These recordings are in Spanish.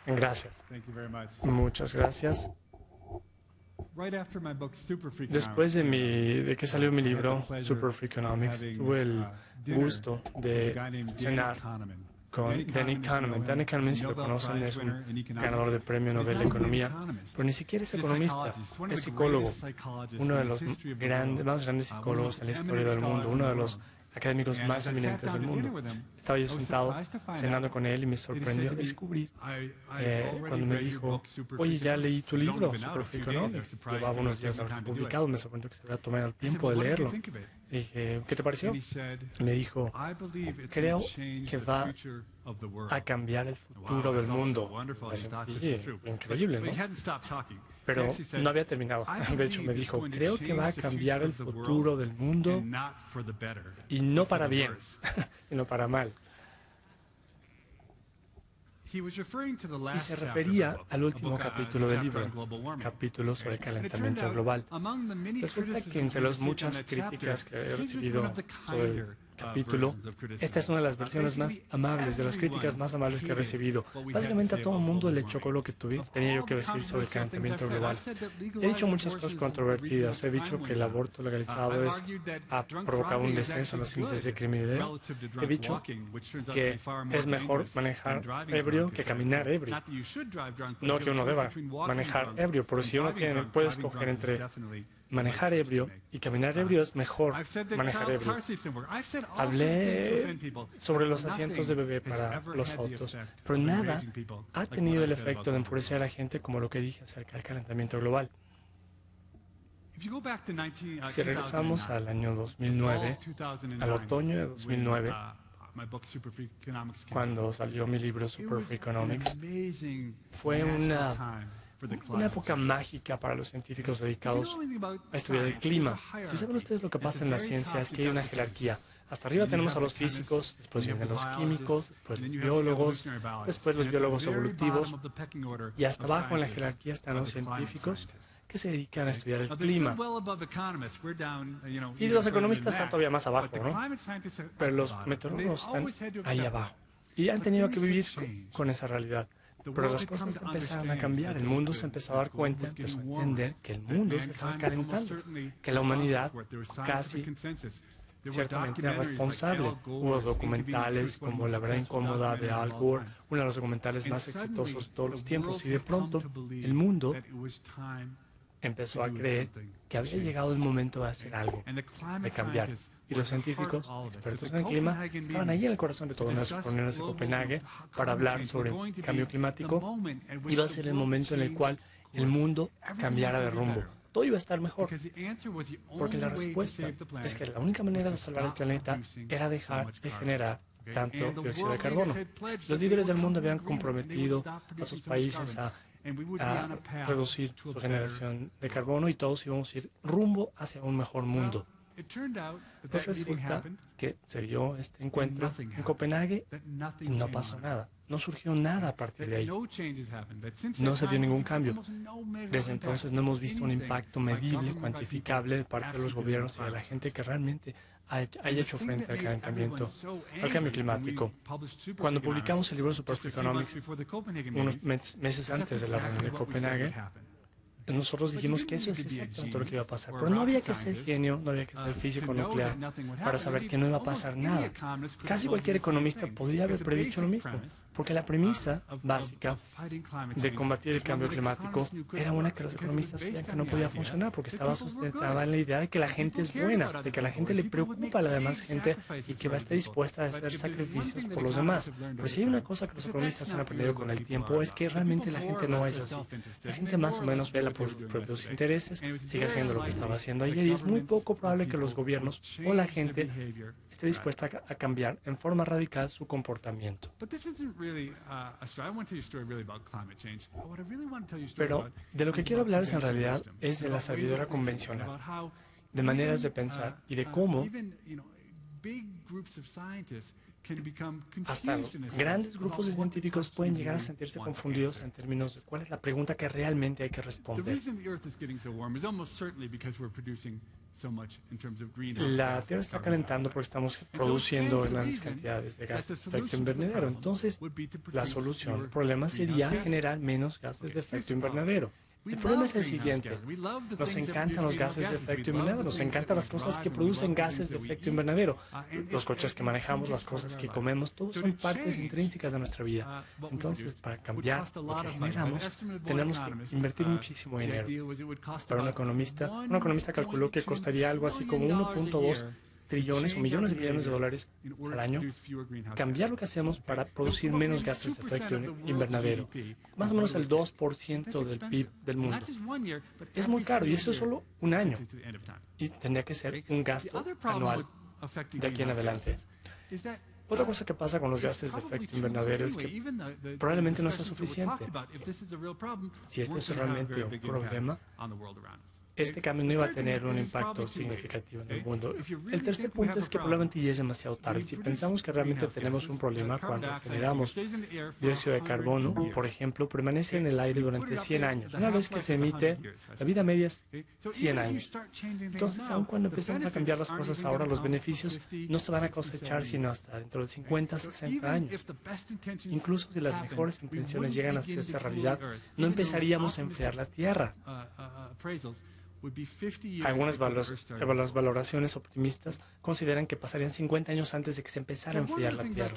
Gracias. Thank you very much. Muchas gracias. Right after my book, Super Después de que salió mi I had the libro, pleasure Super of Freakonomics, having, tuve el dinner gusto with a de guy named Danny cenar Kahneman. con Danny Kahneman. Danny Kahneman, si lo conocen, es un ganador de premio Nobel de Economía, pero ni siquiera es economista, es psicólogo, uno de los más grandes psicólogos en la historia del mundo, uno de los académicos más eminentes del mundo. Estaba yo sentado cenando con él y me sorprendió descubrir cuando me dijo, oye, ya leí tu libro, Super Freakonomics. Llevaba unos días de haberse publicado, me sorprendió que se hubiera tomado el tiempo de leerlo. Y dije, ¿qué te pareció? Y me dijo, creo que va a cambiar el futuro del mundo. Me sentí increíble, ¿no? Pero no había terminado. De hecho, me dijo, creo que va a cambiar el futuro del mundo y no para bien, sino para mal. Y se refería al último capítulo del libro, capítulo sobre el calentamiento global. Resulta que entre las muchas críticas que he recibido sobre el capítulo, esta es una de las versiones más amables, de las críticas más amables que he recibido. Básicamente a todo el mundo le chocó lo que tenía yo que decir sobre el calentamiento global. He dicho muchas cosas controvertidas. He dicho que el aborto legalizado ha provocado un descenso en los índices de criminalidad. He dicho que es mejor manejar ebrio que caminar ebrio. No que uno deba manejar ebrio, pero si uno puede escoger entre manejar ebrio y caminar ebrio, es mejor manejar ebrio. Hablé sobre los asientos de bebé para los autos, pero nada ha tenido el efecto de enfurecer a la gente como lo que dije acerca del calentamiento global. Si regresamos al año 2009, al otoño de 2009, cuando salió mi libro Super Freakonomics, fue una época mágica para los científicos dedicados a estudiar el clima. Si saben ustedes lo que pasa en la ciencia es que hay una jerarquía. Hasta arriba tenemos a los físicos, después vienen los químicos, después los biólogos, después los biólogos evolutivos, y hasta abajo en la jerarquía están los científicos que se dedican a estudiar el clima. Y los economistas están todavía más abajo, ¿no? Pero los meteorólogos están ahí abajo. Y han tenido que vivir con esa realidad. Pero las cosas empezaron a cambiar, el mundo se empezó a dar cuenta, empezó a entender que el mundo se estaba calentando, que la humanidad casi ciertamente era responsable. Hubo documentales como La verdad incómoda de Al Gore, uno de los documentales más exitosos de todos los tiempos, y de pronto el mundo empezó a creer que había llegado el momento de hacer algo, de cambiar. Y los científicos, expertos en el clima, estaban ahí en el corazón de todo, en las reuniones de Copenhague, para hablar sobre el cambio climático. Iba a ser el momento en el cual el mundo cambiara de rumbo. Todo iba a estar mejor, porque la respuesta es que la única manera de salvar el planeta era dejar de generar tanto dióxido de carbono. Los líderes del mundo habían comprometido a sus países a reducir su generación de carbono y todos íbamos a ir rumbo hacia un mejor mundo. Pues resulta que se dio este encuentro en Copenhague y no pasó nada. No surgió nada a partir de ahí. No se dio ningún cambio. Desde entonces no hemos visto un impacto medible, cuantificable de parte de los gobiernos y de la gente que realmente haya hecho frente al calentamiento, al cambio climático. Cuando publicamos el libro Super Freakonomics, unos meses antes de la reunión de Copenhague, nosotros dijimos que eso es exactamente lo que iba a pasar. Pero no había que ser genio, no había que ser físico nuclear para saber que no iba a pasar nada. Casi cualquier economista podría haber predicho lo mismo, porque la premisa básica de combatir el cambio climático era una que los economistas sabían que no podía funcionar, porque estaba sustentada en la idea de que la gente es buena, de que a la gente le preocupa a la demás gente y que va a estar dispuesta a hacer sacrificios por los demás. Pero si hay una cosa que los economistas han aprendido con el tiempo es que realmente la gente no es así. La gente más o menos ve por sus propios intereses, sigue haciendo lo que estaba haciendo ayer, y es muy poco probable que los gobiernos o la gente esté dispuesta a cambiar en forma radical su comportamiento. Pero de lo que quiero hablar en realidad es de la sabiduría convencional, de maneras de pensar y de cómo hasta los grandes grupos de científicos pueden llegar a sentirse confundidos en términos de cuál es la pregunta que realmente hay que responder. La Tierra está calentando porque estamos produciendo grandes cantidades de gases de efecto invernadero. Entonces, la solución al problema sería generar menos gases de efecto invernadero. El problema es el siguiente. Nos encantan los gases de efecto invernadero, nos encantan las cosas que producen gases de efecto invernadero. Los coches que manejamos, las cosas que comemos, todos son partes intrínsecas de nuestra vida. Entonces, para cambiar lo que generamos, tenemos que invertir muchísimo dinero. Para un economista calculó que costaría algo así como 1.2 trillones o millones de millones de dólares al año cambiar lo que hacemos para producir menos gases de efecto invernadero. Más o menos el 2% del PIB del mundo. Es muy caro y eso es solo un año. Y tendría que ser un gasto anual de aquí en adelante. Otra cosa que pasa con los gases de efecto invernadero es que probablemente no sea suficiente. Si este es realmente un problema, este cambio no iba a tener un impacto significativo en el mundo. El tercer punto es que probablemente ya es demasiado tarde. Si pensamos que realmente tenemos un problema cuando generamos dióxido de carbono, por ejemplo, permanece en el aire durante 100 años. Una vez que se emite, la vida media es 100 años. Entonces, aun cuando empezamos a cambiar las cosas ahora, los beneficios no se van a cosechar sino hasta dentro de 50, 60 años. Incluso si las mejores intenciones llegan a hacerse realidad, no empezaríamos a enfriar la Tierra. Algunas valoraciones optimistas consideran que pasarían 50 años antes de que se empezara a enfriar la Tierra.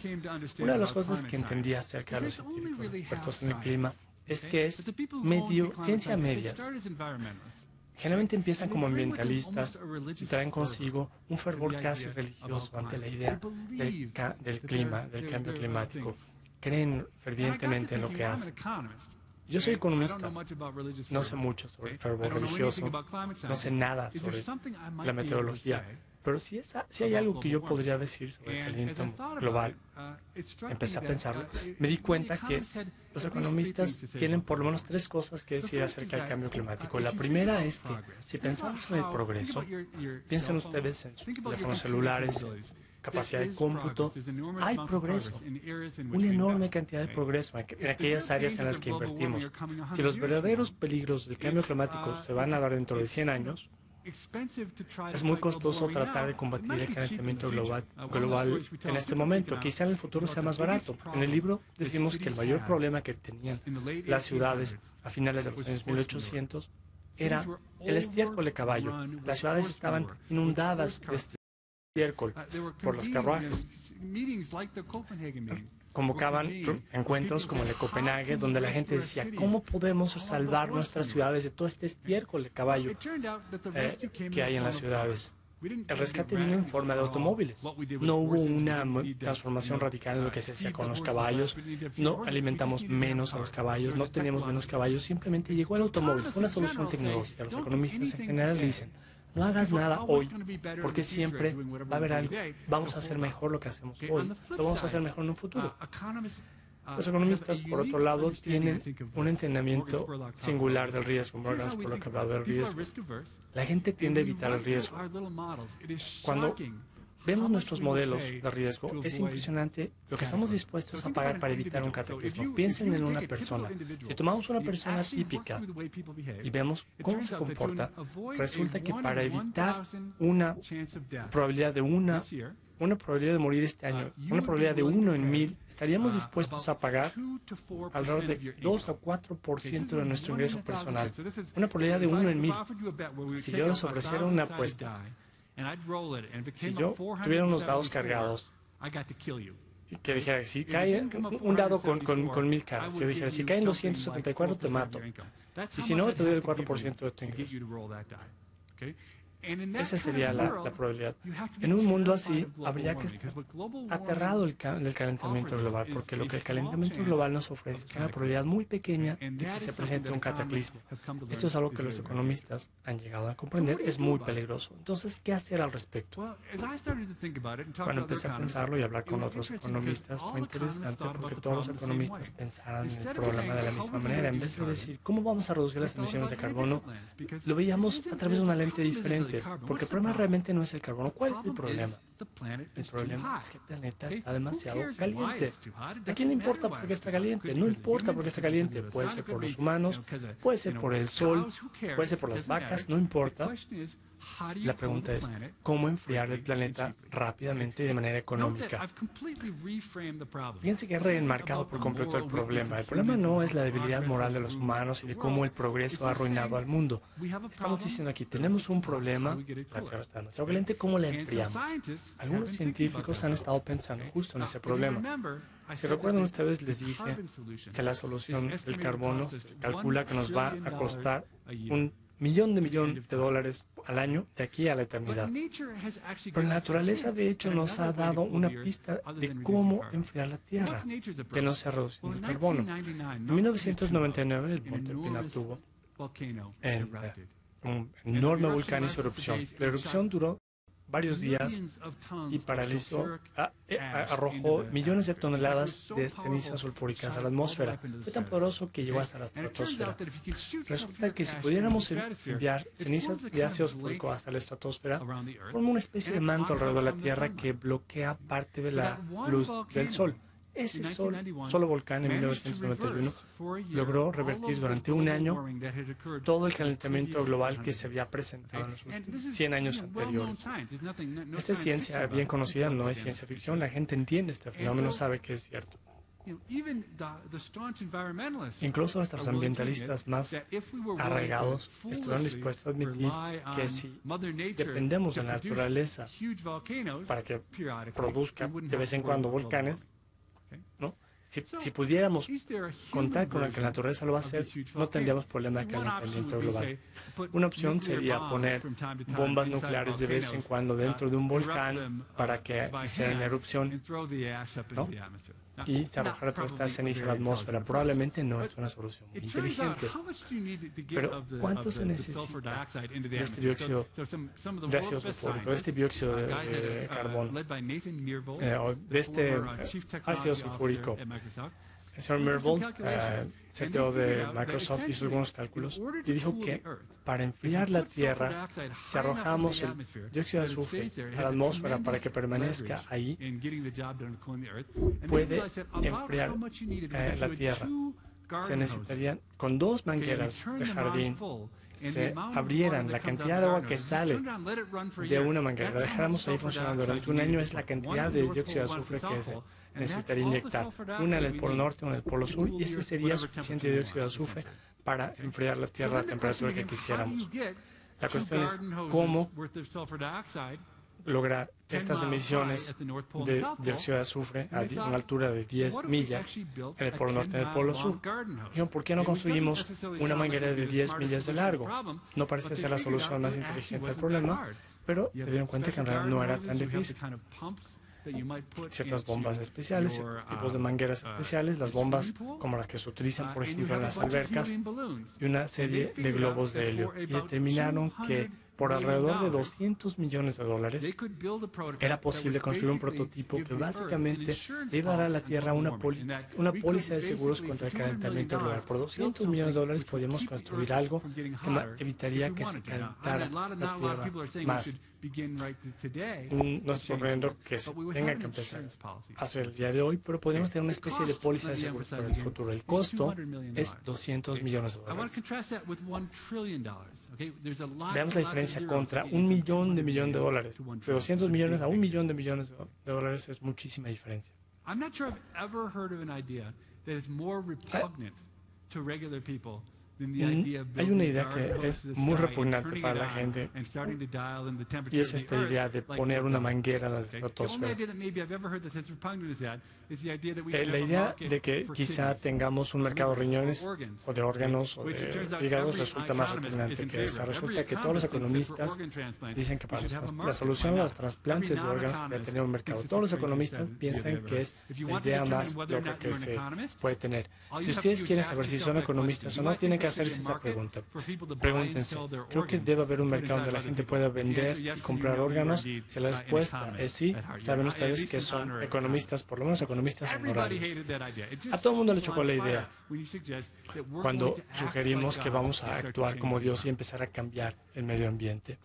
Una de las cosas que entendí acerca de los científicos expertos en el clima es que es ciencia medias. Generalmente empiezan como ambientalistas y traen consigo un fervor casi religioso ante la idea del clima, del cambio climático. Creen fervientemente en lo que hacen. Yo soy economista, no sé mucho sobre el fervor religioso, no sé nada sobre la meteorología, pero si hay algo que yo podría decir sobre el calentamiento global, empecé a pensarlo, me di cuenta que los economistas tienen por lo menos 3 cosas que decir acerca del cambio climático. La primera es que si pensamos en el progreso, piensen ustedes en sus teléfonos celulares, en capacidad de cómputo, hay progreso, una enorme cantidad de progreso en aquellas áreas en las que invertimos. Si los verdaderos peligros del cambio climático se van a dar dentro de 100 años, es muy costoso tratar de combatir el calentamiento global en este momento. Quizá en el futuro sea más barato. En el libro decimos que el mayor problema que tenían las ciudades a finales de los años 1800 era el estiércol de caballo. Las ciudades estaban inundadas de estiércol por los carruajes. Convocaban encuentros como el de Copenhague, donde la gente decía, ¿cómo podemos salvar nuestras ciudades de todo este estiércol de caballo que hay en las ciudades? El rescate vino en forma de automóviles. No hubo una transformación radical en lo que se hacía con los caballos, no alimentamos menos a los caballos, no teníamos menos caballos, simplemente llegó el automóvil. Fue una solución tecnológica. Los economistas en general dicen, no hagas nada hoy, porque siempre va a haber algo. Vamos a hacer mejor lo que hacemos hoy. Lo vamos a hacer mejor en un futuro. Los economistas, por otro lado, tienen un entendimiento singular del riesgo. Morgan Spurlock ha hablado del riesgo. La gente tiende a evitar el riesgo. Cuando vemos nuestros modelos de riesgo, es impresionante lo que estamos dispuestos a pagar para evitar un cataclismo. Piensen en una persona. Si tomamos una persona típica y vemos cómo se comporta, resulta que para evitar una probabilidad de morir este año, una probabilidad de 1 en 1000, estaríamos dispuestos a pagar alrededor de 2 o 4% de nuestro ingreso personal. Una probabilidad de 1 en 1000. Si yo les ofreciera una apuesta, si yo tuviera unos dados cargados y que dijera, si cae un dado con 1000 caras, yo dijera, si caen 274 te mato, y si no te doy el 4% de tu ingreso. Esa sería la probabilidad. En un mundo así, habría que estar aterrado del calentamiento global, porque lo que el calentamiento global nos ofrece es una probabilidad muy pequeña de que se presente un cataclismo. Esto es algo que los economistas han llegado a comprender, es muy peligroso. Entonces, ¿qué hacer al respecto? Cuando empecé a pensarlo y hablar con otros economistas, fue interesante porque todos los economistas pensaban en el problema de la misma manera. En vez de decir, ¿cómo vamos a reducir las emisiones de carbono?, lo veíamos a través de una lente diferente. caliente, porque el problema realmente no es el carbono. ¿Cuál es el problema? El problema es que el planeta está demasiado caliente. ¿A quién le importa por qué está caliente? No importa por qué está caliente. Puede ser por los humanos, puede ser por el sol, puede ser por las vacas, no importa. La pregunta es, ¿cómo enfriar el planeta rápidamente y de manera económica? Fíjense que he reenmarcado por completo el problema. El problema no es la debilidad moral de los humanos y de cómo el progreso ha arruinado al mundo. Estamos diciendo aquí, tenemos un problema, la Tierra está demasiado caliente, ¿cómo la enfriamos? Algunos científicos han estado pensando justo en ese problema. Si recuerdan ustedes, les dije que la solución del carbono se calcula que nos va a costar $1 millón de dólares al año de aquí a la eternidad. Pero la naturaleza, de hecho, nos ha dado una pista de cómo enfriar la Tierra, que no sea reduciendo el carbono. En 1999, el Monte Pinatubo, un enorme volcán, hizo erupción. La erupción duró varios días y paralizó, arrojó millones de toneladas de cenizas sulfúricas a la atmósfera. Fue tan poderoso que llegó hasta la estratosfera. Resulta que si pudiéramos enviar cenizas de ácido sulfúrico hasta la estratosfera, forma una especie de manto alrededor de la Tierra que bloquea parte de la luz del Sol. Ese solo volcán en 1991 logró revertir durante un año todo el calentamiento global que se había presentado en los últimos 100 años anteriores. Esta es ciencia bien conocida, no es ciencia ficción. La gente entiende este fenómeno, sabe que es cierto. Incluso nuestros ambientalistas más arraigados estuvieron dispuestos a admitir que si dependemos de la naturaleza para que produzca de vez en cuando volcanes, ¿no? Si pudiéramos contar con que la naturaleza lo va a hacer, no tendríamos problema de calentamiento global. Una opción sería poner bombas nucleares de vez en cuando dentro de un volcán para que hicieran erupción, ¿no? Y se arrojara toda esta ceniza a la atmósfera. Probablemente no es una solución muy inteligente. Pero ¿cuánto se necesita de este dióxido de ácido sulfúrico, de este dióxido de carbono, de este ácido sulfúrico? El señor Myhrvold, CTO de Microsoft, hizo algunos cálculos y dijo que para enfriar la Tierra, si arrojamos el dióxido de azufre a la atmósfera para que permanezca ahí, puede enfriar la Tierra. Se necesitarían, con 2 mangueras de jardín, se abrieran la cantidad de agua que sale de una manguera, la dejáramos ahí funcionando durante un año, es la cantidad de dióxido de azufre que se necesitaría inyectar. Una en el polo norte, una en el polo sur, y ese sería suficiente dióxido de azufre para enfriar la Tierra a la temperatura que quisiéramos. La cuestión es cómo lograr estas emisiones de dióxido de azufre a una altura de 10 millas en el polo norte y en el polo sur. Dijeron, ¿por qué no construimos una manguera de 10 millas de largo? No parece ser la solución más inteligente al problema, pero se dieron cuenta que en realidad no era tan difícil. Ciertas bombas especiales, ciertos tipos de mangueras especiales, las bombas como las que se utilizan, por ejemplo, en las albercas, y una serie de globos de helio. Y determinaron que por alrededor de $200 millones era posible construir un prototipo que básicamente le iba a dar a la Tierra una póliza de seguros contra el calentamiento global. Por $200 millones podíamos construir algo que evitaría que se calentara la Tierra más. No estoy proponiendo que se tenga que empezar a hacer el día de hoy, pero podemos tener una especie de póliza de seguros para el futuro. El costo es $200 millones. Veamos la diferencia contra $1 millón de dólares. De 200 millones a $1 millón de dólares es muchísima diferencia. Hay una idea que es muy repugnante para la gente y es esta idea de poner una manguera a la estratosfera. La idea de que quizá tengamos un mercado de riñones o de órganos o de hígados resulta más repugnante que esa. Resulta que todos los economistas dicen que para la solución a los trasplantes de órganos debe tener un mercado. Todos los economistas piensan que es la idea más loca que se puede tener. Si ustedes quieren saber si son economistas o no, tienen que hacerse esa pregunta. Pregúntense, ¿creo que debe haber un mercado donde la gente pueda vender y comprar órganos? Si la respuesta es sí, saben ustedes que son economistas, por lo menos economistas honorarios. A todo el mundo le chocó la idea cuando sugerimos que vamos a actuar como Dios y empezar a cambiar el medio ambiente.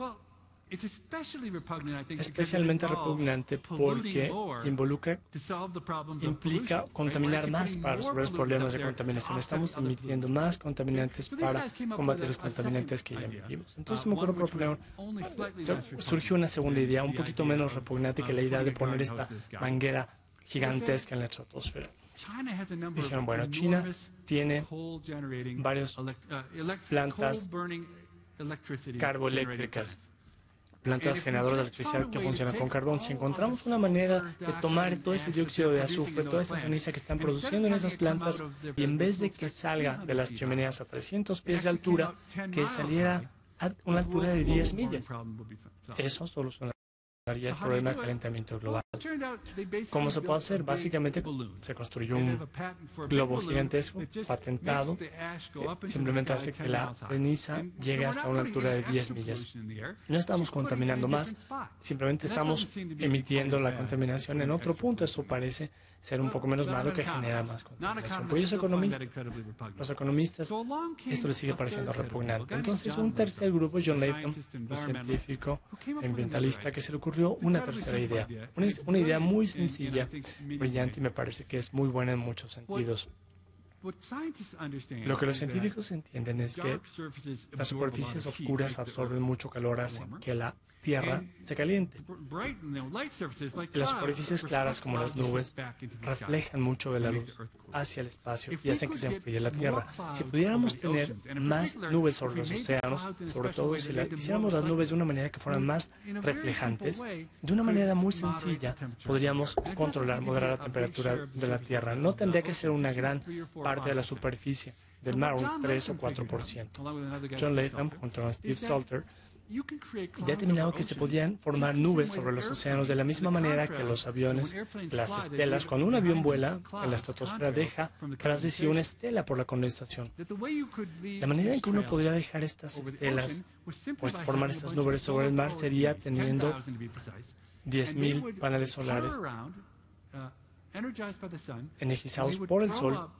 especialmente repugnante porque implica contaminar más para resolver los problemas de contaminación. Estamos emitiendo más contaminantes para combatir los contaminantes que ya emitimos. Entonces me ocurrió proponer, surgió una segunda idea, un poquito menos repugnante que la idea de poner esta manguera gigantesca en la estratosfera. Dijeron, bueno, China tiene varias plantas carboeléctricas, plantas generadoras de electricidad que funcionan con carbón. Si encontramos una manera de tomar todo ese dióxido de azufre, toda esa ceniza que están produciendo en esas plantas, y en vez de que salga de las chimeneas a 300 pies de altura, que saliera a una altura de 10 millas, eso solucionaría el problema del calentamiento global. ¿Cómo se puede hacer? Básicamente se construyó un globo gigantesco patentado que simplemente hace que la ceniza llegue hasta una altura de 10 millas. No estamos contaminando más, simplemente estamos emitiendo la contaminación en otro punto. Esto parece ser un poco menos malo, que genera más contaminación. Los economistas, esto les sigue pareciendo repugnante. Entonces, un tercer grupo, John Latham, un científico ambientalista, que se le ocurrió una tercera idea. Una idea muy sencilla, brillante, y me parece que es muy buena en muchos sentidos. Lo que los científicos entienden es que las superficies oscuras absorben mucho calor, hacen que la Tierra se caliente. Las superficies claras, como las nubes, reflejan mucho de la luz hacia el espacio y hacen que se enfríe la Tierra. Si pudiéramos tener más nubes sobre los océanos, sobre todo si hiciéramos las nubes de una manera que fueran más reflejantes, de una manera muy sencilla, podríamos moderar la temperatura de la Tierra. No tendría que ser una gran parte de la superficie del mar, un 3 o 4%. John Latham, junto a Steve Salter, ya ha determinado que se podían formar nubes sobre los océanos de la misma manera que los aviones, las estelas. Cuando un avión vuela en la estratosfera, deja tras de sí una estela por la condensación. La manera en que uno podría dejar estas estelas, pues formar estas nubes sobre el mar, sería teniendo 10.000 paneles solares energizados por el sol,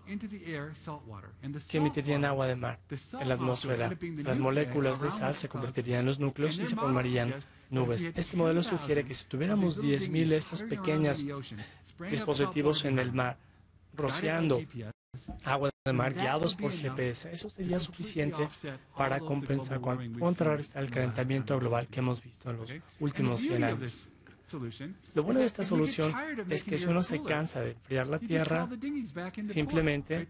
que emitirían agua de mar en la atmósfera. Las moléculas de sal se convertirían en los núcleos y se formarían nubes. Este modelo sugiere que si tuviéramos 10.000 de estos pequeños dispositivos en el mar, rociando agua de mar guiados por GPS, eso sería suficiente para compensar, contrarrestar el calentamiento global que hemos visto en los últimos 100 años. Lo bueno de esta solución es que si uno se cansa de enfriar la Tierra, simplemente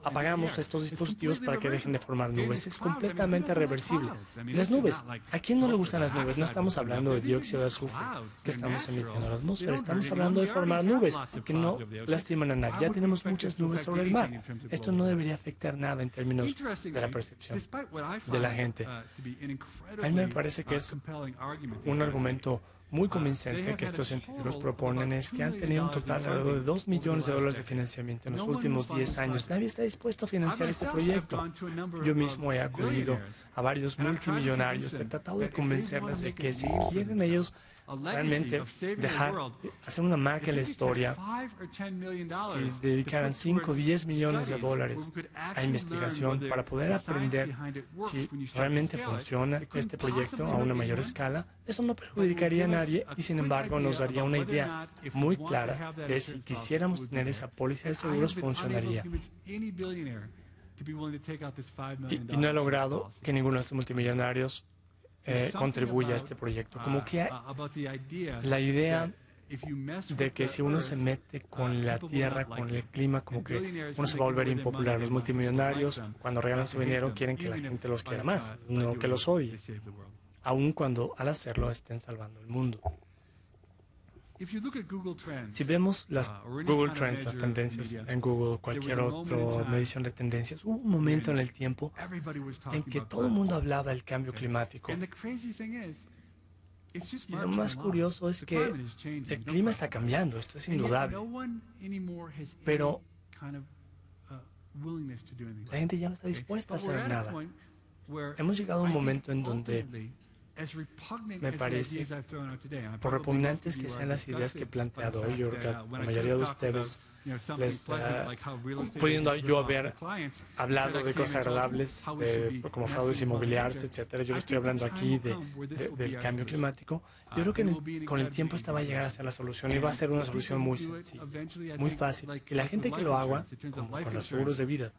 apagamos estos dispositivos para que dejen de formar nubes. Es completamente reversible. Y las nubes, ¿a quién no le gustan las nubes? No estamos hablando de dióxido de azufre que estamos emitiendo a la atmósfera, estamos hablando de formar nubes que no lastiman a nadie. Ya tenemos muchas nubes sobre el mar. Esto no debería afectar nada en términos de la percepción de la gente. A mí me parece que es un argumento muy convincente que estos científicos proponen, es que han tenido un total alrededor de $2 millones de financiamiento en los últimos 10 años. Nadie está dispuesto a financiar este proyecto. Yo mismo he acudido a varios multimillonarios, he tratado de convencerles de que si quieren ellos realmente hacer una marca en la historia, si dedicaran 5 o 10 millones de dólares a investigación para poder aprender si realmente funciona este proyecto a una mayor escala, eso no perjudicaría a nadie y sin embargo nos daría una idea muy clara de si quisiéramos tener esa póliza de seguros funcionaría. Y no he logrado que ninguno de estos multimillonarios contribuye a este proyecto. Como que la idea de que si uno se mete con la tierra, con el clima, como que uno se va a volver impopular. Los multimillonarios, cuando regalan su dinero, quieren que la gente los quiera más, no que los odie, aun cuando al hacerlo estén salvando el mundo. Si vemos las Google Trends, las tendencias en Google, cualquier otra medición de tendencias, hubo un momento en el tiempo en que todo el mundo hablaba del cambio climático. Y lo más curioso es que el clima está cambiando, esto es indudable. Pero la gente ya no está dispuesta a hacer nada. Hemos llegado a un momento en donde me parece, por repugnantes que sean las ideas que he planteado hoy, yo creo que la mayoría de ustedes pudiendo yo haber hablado de cosas agradables, como fraudes inmobiliarios, etcétera. Yo le estoy hablando aquí del cambio climático. Yo creo que con el tiempo esta va a llegar a ser la solución y va a ser una solución muy sencilla, muy fácil. Y la gente que lo haga, como con los seguros de vida,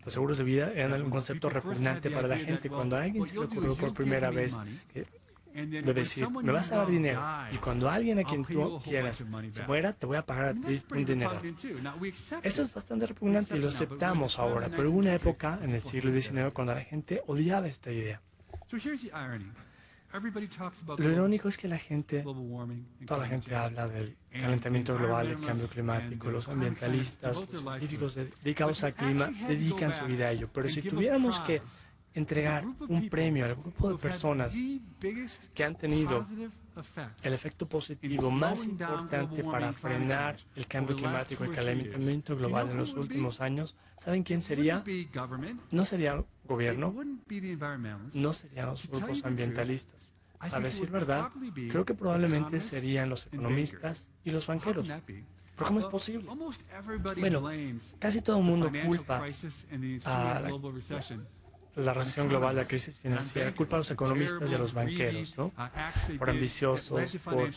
los seguros de vida eran un concepto repugnante para la gente. Cuando a alguien se le ocurrió por primera vez de decir, me vas a dar dinero, y cuando alguien a quien tú quieras se muera, te voy a pagar a ti un dinero. Esto es bastante repugnante y lo aceptamos ahora, pero hubo una época en el siglo XIX cuando la gente odiaba esta idea. Lo irónico es que toda la gente habla del calentamiento global, del cambio climático, los ambientalistas, los científicos dedicados al clima dedican su vida a ello, pero si tuviéramos que entregar un premio al grupo de personas que han tenido el efecto positivo más importante para frenar el cambio climático, el calentamiento global en los últimos años, ¿saben quién sería? No sería el gobierno, no serían los grupos ambientalistas. A decir verdad, creo que probablemente serían los economistas y los banqueros. ¿Pero cómo es posible? Bueno, casi todo el mundo culpa a la recesión global, la crisis financiera, culpa a los economistas y a los banqueros, ¿no? Por ambiciosos, por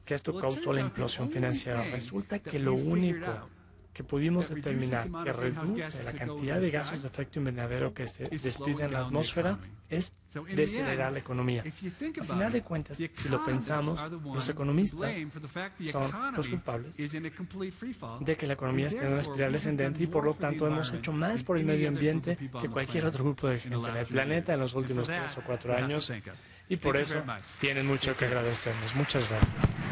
que esto causó la implosión financiera. Resulta que lo único que pudimos determinar que reduce la cantidad de gases de efecto invernadero que se despiden en la atmósfera es desacelerar la economía. Al final de cuentas, si lo pensamos, los economistas son los culpables de que la economía esté en una espiral descendente y por lo tanto hemos hecho más por el medio ambiente que cualquier otro grupo de gente en el planeta en los últimos 3 o 4 años y por eso tienen mucho que agradecernos. Muchas gracias.